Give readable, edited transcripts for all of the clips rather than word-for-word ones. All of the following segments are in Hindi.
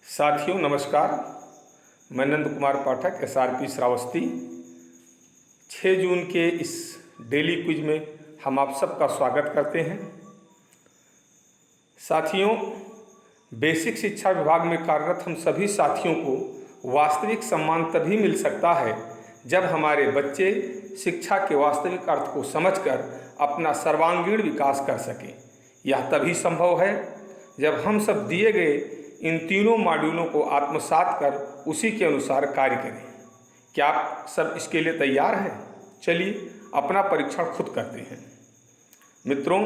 साथियों नमस्कार। मैं नंद कुमार पाठक SRP श्रावस्ती। 6 जून के इस डेली क्विज में हम आप सबका स्वागत करते हैं। साथियों, बेसिक शिक्षा विभाग में कार्यरत हम सभी साथियों को वास्तविक सम्मान तभी मिल सकता है जब हमारे बच्चे शिक्षा के वास्तविक अर्थ को समझकर अपना सर्वांगीण विकास कर सकें। यह तभी संभव है जब हम सब दिए गए इन तीनों मॉड्यूलों को आत्मसात कर उसी के अनुसार कार्य करें। क्या आप सब इसके लिए तैयार हैं? चलिए अपना परीक्षण खुद करते हैं। मित्रों,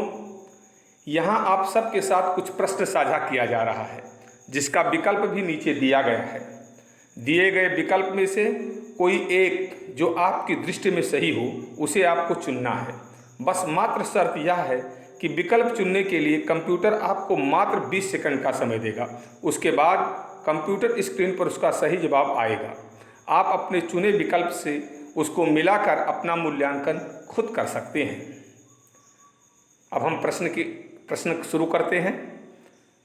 यहाँ आप सबके साथ कुछ प्रश्न साझा किया जा रहा है जिसका विकल्प भी नीचे दिया गया है। दिए गए विकल्प में से कोई एक जो आपकी दृष्टि में सही हो उसे आपको चुनना है। बस मात्र शर्त यह है कि विकल्प चुनने के लिए कंप्यूटर आपको मात्र 20 सेकंड का समय देगा। उसके बाद कंप्यूटर स्क्रीन पर उसका सही जवाब आएगा। आप अपने चुने विकल्प से उसको मिलाकर अपना मूल्यांकन खुद कर सकते हैं। अब हम प्रश्न शुरू करते हैं।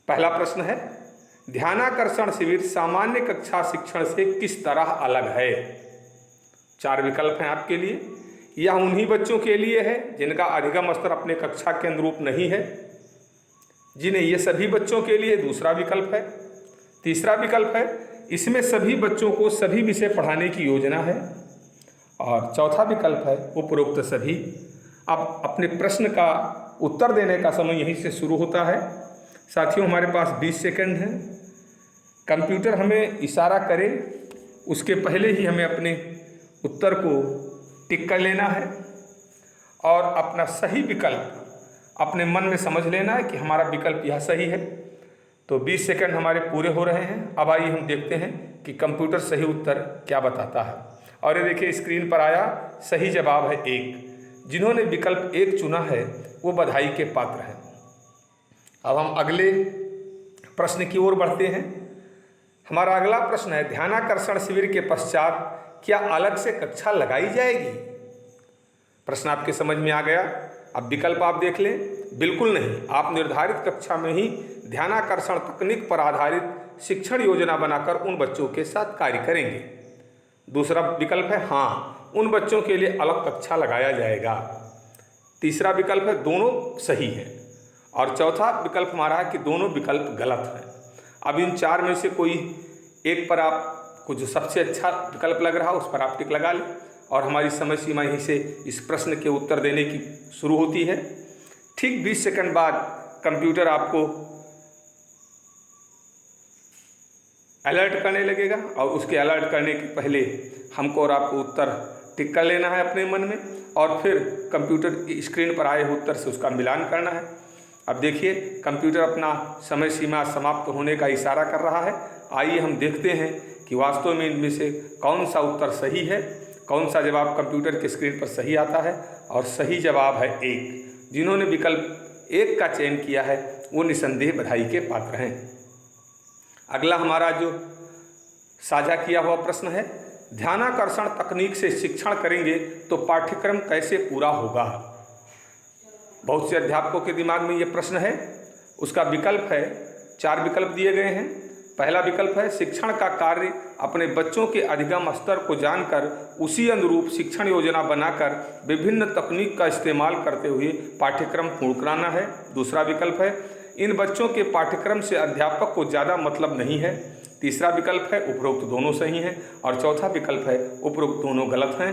पहला प्रश्न है, ध्यानाकर्षण शिविर सामान्य कक्षा शिक्षण से किस तरह अलग है? 4 विकल्प हैं आपके लिए। यह उन्हीं बच्चों के लिए है जिनका अधिगम स्तर अपने कक्षा के अनुरूप नहीं है, जिन्हें ये सभी बच्चों के लिए दूसरा विकल्प है। तीसरा विकल्प है, इसमें सभी बच्चों को सभी विषय पढ़ाने की योजना है। और चौथा विकल्प है उपरोक्त सभी। अब अपने प्रश्न का उत्तर देने का समय यहीं से शुरू होता है। साथियों, हमारे पास 20 सेकंड है। कंप्यूटर हमें इशारा करे उसके पहले ही हमें अपने उत्तर को टिक कर लेना है और अपना सही विकल्प अपने मन में समझ लेना है कि हमारा विकल्प यह सही है। तो 20 सेकंड हमारे पूरे हो रहे हैं। अब आइए हम देखते हैं कि कंप्यूटर सही उत्तर क्या बताता है। और ये देखिए स्क्रीन पर आया, सही जवाब है 1। जिन्होंने विकल्प 1 चुना है वो बधाई के पात्र हैं। अब हम अगले प्रश्न की ओर बढ़ते हैं। हमारा अगला प्रश्न है, ध्यानाकर्षण शिविर के पश्चात क्या अलग से कक्षा लगाई जाएगी? प्रश्न आपके समझ में आ गया। अब विकल्प आप देख लें। बिल्कुल नहीं, आप निर्धारित कक्षा में ही ध्यानाकर्षण तकनीक पर आधारित शिक्षण योजना बनाकर उन बच्चों के साथ कार्य करेंगे। दूसरा विकल्प है, हाँ, उन बच्चों के लिए अलग कक्षा लगाया जाएगा। तीसरा विकल्प है, दोनों सही हैं। और चौथा विकल्प हमारा है कि दोनों विकल्प गलत हैं। अब इन 4 में से कोई एक पर आपको जो सबसे अच्छा विकल्प लग रहा है उस पर आप टिक लगा लें। और हमारी समय सीमा यहीं से इस प्रश्न के उत्तर देने की शुरू होती है। ठीक 20 सेकंड बाद कंप्यूटर आपको अलर्ट करने लगेगा और उसके अलर्ट करने के पहले हमको और आपको उत्तर टिक कर लेना है अपने मन में और फिर कंप्यूटर की स्क्रीन पर आए उत्तर से उसका मिलान करना है। अब देखिए कंप्यूटर अपना समय सीमा समाप्त होने का इशारा कर रहा है। आइए हम देखते हैं कि वास्तव में इनमें से कौन सा उत्तर सही है, कौन सा जवाब कंप्यूटर के स्क्रीन पर सही आता है। और सही जवाब है 1। जिन्होंने विकल्प 1 का चयन किया है वो निसंदेह बधाई के पात्र हैं। अगला हमारा जो साझा किया हुआ प्रश्न है, ध्यानाकर्षण तकनीक से शिक्षण करेंगे तो पाठ्यक्रम कैसे पूरा होगा? बहुत से अध्यापकों के दिमाग में ये प्रश्न है। उसका विकल्प है, 4 विकल्प दिए गए हैं। पहला विकल्प है, शिक्षण का कार्य अपने बच्चों के अधिगम स्तर को जानकर उसी अनुरूप शिक्षण योजना बनाकर विभिन्न तकनीक का इस्तेमाल करते हुए पाठ्यक्रम पूर्ण कराना है। दूसरा विकल्प है, इन बच्चों के पाठ्यक्रम से अध्यापक को ज़्यादा मतलब नहीं है। तीसरा विकल्प है, उपरोक्त दोनों सही हैं। और चौथा विकल्प है, उपरोक्त दोनों गलत हैं।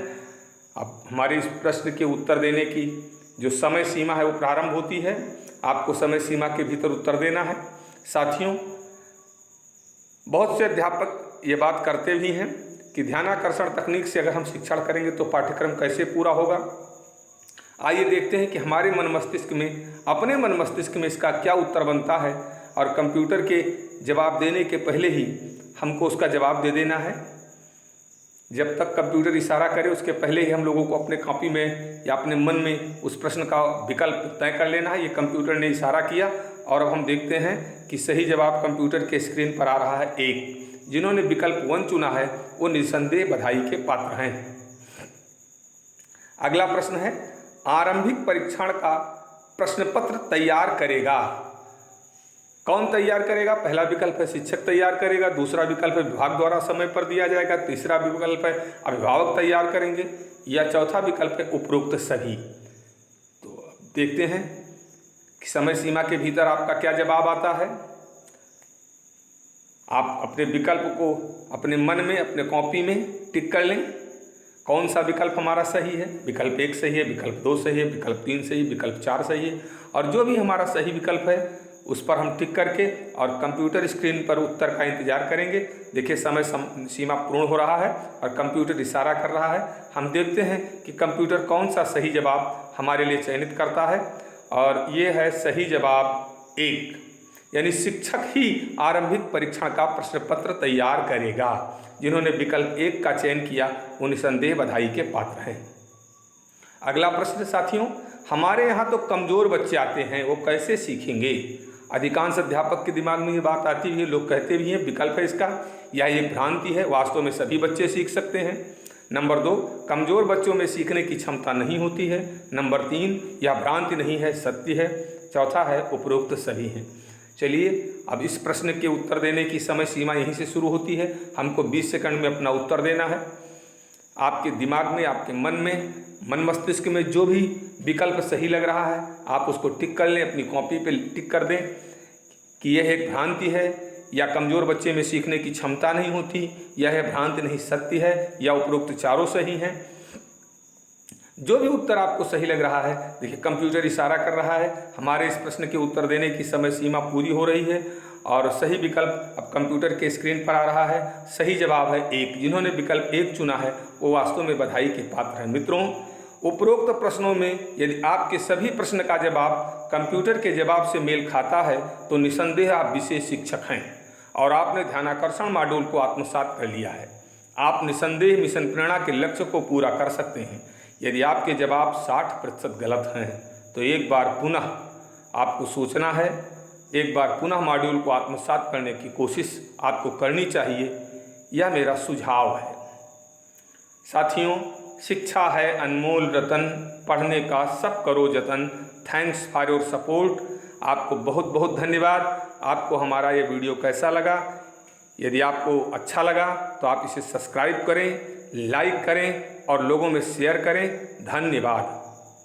अब हमारे इस प्रश्न के उत्तर देने की जो समय सीमा है वो प्रारंभ होती है। आपको समय सीमा के भीतर उत्तर देना है। साथियों, बहुत से अध्यापक ये बात करते भी हैं कि ध्यानाकर्षण तकनीक से अगर हम शिक्षण करेंगे तो पाठ्यक्रम कैसे पूरा होगा। आइए देखते हैं कि हमारे मन मस्तिष्क में, अपने मन मस्तिष्क में इसका क्या उत्तर बनता है। और कंप्यूटर के जवाब देने के पहले ही हमको उसका जवाब दे देना है। जब तक कंप्यूटर इशारा करे उसके पहले ही हम लोगों को अपने कॉपी में या अपने मन में उस प्रश्न का विकल्प तय कर लेना है। ये कंप्यूटर ने इशारा किया और अब हम देखते हैं कि सही जवाब कंप्यूटर के स्क्रीन पर आ रहा है 1। जिन्होंने विकल्प 1 चुना है वो निसंदेह बधाई के पात्र हैं। अगला प्रश्न है, आरंभिक परीक्षण का प्रश्न पत्र तैयार करेगा। कौन तैयार करेगा? पहला विकल्प है शिक्षक तैयार करेगा, दूसरा विकल्प है विभाग द्वारा समय पर दिया जाएगा, तीसरा विकल्प है अभिभावक तैयार करेंगे, या चौथा विकल्प है उपरोक्त सभी। तो देखते हैं कि समय सीमा के भीतर आपका क्या जवाब आता है। आप अपने विकल्प को अपने मन में, अपने कॉपी में टिक कर लें। कौन सा विकल्प हमारा सही है? विकल्प 1 सही है, विकल्प 2 सही है, विकल्प 3 सही, विकल्प 4 सही है। और जो भी हमारा सही विकल्प है उस पर हम टिक करके और कंप्यूटर स्क्रीन पर उत्तर का इंतजार करेंगे। देखिए समय सीमा पूर्ण हो रहा है और कंप्यूटर इशारा कर रहा है। हम देखते हैं कि कंप्यूटर कौन सा सही जवाब हमारे लिए चयनित करता है। और ये है सही जवाब 1, यानी शिक्षक ही आरंभिक परीक्षण का प्रश्न पत्र तैयार करेगा। जिन्होंने विकल्प 1 का चयन किया वो निसंदेह बधाई के पात्र हैं। अगला प्रश्न साथियों, हमारे यहाँ तो कमज़ोर बच्चे आते हैं, वो कैसे सीखेंगे? अधिकांश अध्यापक के दिमाग में ये बात आती है, लोग कहते भी हैं। विकल्प है इसका, यह एक भ्रांति है, वास्तव में सभी बच्चे सीख सकते हैं। नंबर 2, कमज़ोर बच्चों में सीखने की क्षमता नहीं होती है। नंबर 3, यह भ्रांति नहीं है, सत्य है। चौथा है उपरोक्त सभी हैं। चलिए अब इस प्रश्न के उत्तर देने की समय सीमा यहीं से शुरू होती है। हमको 20 सेकंड में अपना उत्तर देना है। आपके दिमाग में, आपके मन में, मन मस्तिष्क में जो भी विकल्प सही लग रहा है आप उसको टिक कर लें, अपनी कॉपी पे टिक कर दें कि यह एक भ्रांति है, या कमज़ोर बच्चे में सीखने की क्षमता नहीं होती, यह भ्रांति नहीं सत्य है, या उपरोक्त चारों सही हैं। जो भी उत्तर आपको सही लग रहा है, देखिए कंप्यूटर इशारा कर रहा है। हमारे इस प्रश्न के उत्तर देने की समय सीमा पूरी हो रही है और सही विकल्प अब कंप्यूटर के स्क्रीन पर आ रहा है। सही जवाब है 1। जिन्होंने विकल्प 1 चुना है वो वास्तव में बधाई के पात्र हैं। मित्रों, उपरोक्त प्रश्नों में यदि आपके सभी प्रश्न का जवाब कंप्यूटर के जवाब से मेल खाता है तो निसंदेह आप विशेष शिक्षक हैं और आपने ध्यानाकर्षण मॉड्यूल को आत्मसात कर लिया है। आप निसंदेह मिशन प्रेरणा के लक्ष्य को पूरा कर सकते हैं। यदि आपके जवाब 60% गलत हैं तो एक बार पुनः आपको सोचना है, एक बार पुनः मॉड्यूल को आत्मसात करने की कोशिश आपको करनी चाहिए। यह मेरा सुझाव है। साथियों, शिक्षा है अनमोल रतन, पढ़ने का सब करो जतन। Thanks for your support. आपको बहुत बहुत धन्यवाद। आपको हमारा ये वीडियो कैसा लगा? यदि आपको अच्छा लगा तो आप इसे सब्सक्राइब करें, लाइक करें और लोगों में शेयर करें। धन्यवाद।